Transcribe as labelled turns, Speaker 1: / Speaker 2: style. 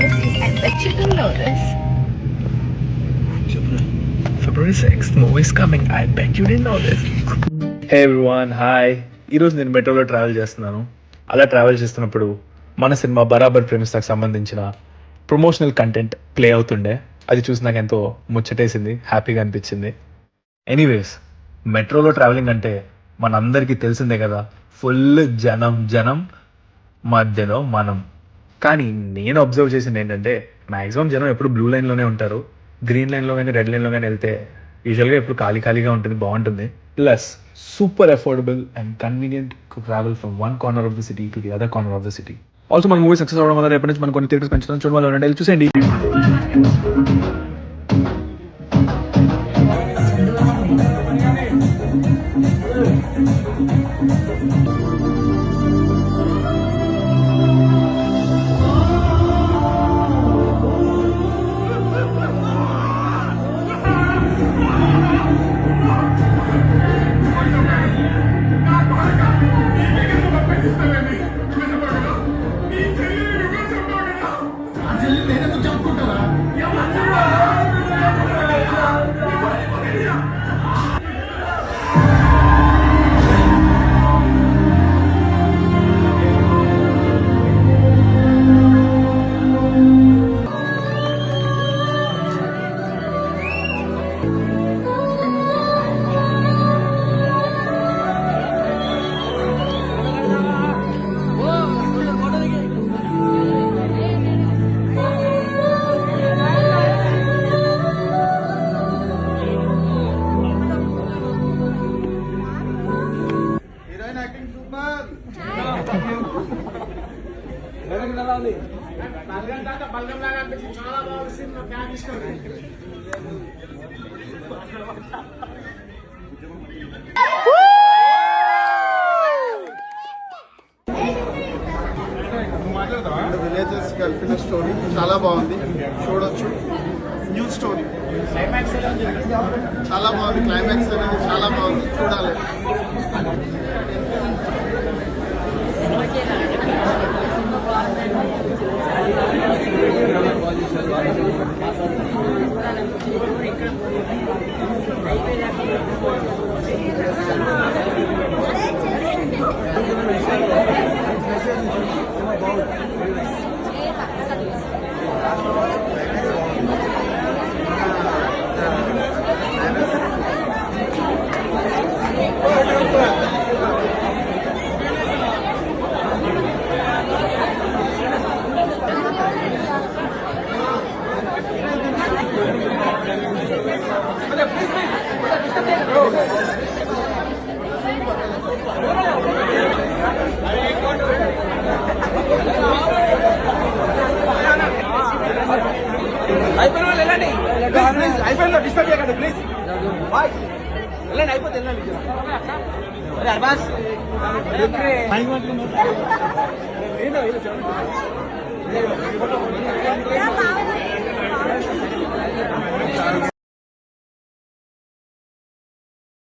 Speaker 1: overseas. I bet you didn't know this.
Speaker 2: February 6th, movie's coming. I bet you didn't know this. Hey everyone, hi. ఈరోజు నేను మెట్రోలో travel చేస్తున్నాను. అలా travel చేస్తున్నప్పుడు మన cinema బరాబర్ ప్రేమిస్తాకు సంబంధించిన ప్రమోషనల్ కంటెంట్ ప్లే అవుతుండే. అది చూసి నాకు ఎంతో ముచ్చటేసింది, హ్యాపీగా అనిపించింది. ఎనీవేస్, మెట్రోలో ట్రావెలింగ్ అంటే మనందరికీ తెలిసిందే కదా, ఫుల్ జనం జనం మధ్యలో మనం. కానీ నేను అబ్జర్వ్ చేసింది ఏంటంటే మ్యాక్సిమం జనం ఎప్పుడు బ్లూ లైన్లోనే ఉంటారు. గ్రీన్ లైన్లో కానీ రెడ్ లైన్లో కానీ వెళ్తే యూజువల్గా ఎప్పుడు ఖాళీగా ఉంటుంది, బాగుంటుంది. Plus super affordable and convenient to travel from one corner of the city to the other corner of the city. Also మన మూవీ సక్సెస్ అవ్వడం వల్ల రేపటి నుంచి మనం కొన్ని థియేటర్స్ పెంచుతాం. చూడండి, చూసేయండి.
Speaker 3: విలేజెస్ కలిపిన స్టోరీ చాలా బాగుంది, చూడొచ్చు. న్యూ స్టోరీ చాలా బాగుంది, క్లైమాక్స్ అనేది చాలా బాగుంది, చూడాలి. అయిపోయిందో డిస్టర్బ్ చేయకండి ప్లీజ్. వెళ్ళండి, అయిపోతే వెళ్ళండి. అర్బాస్ ఏంటో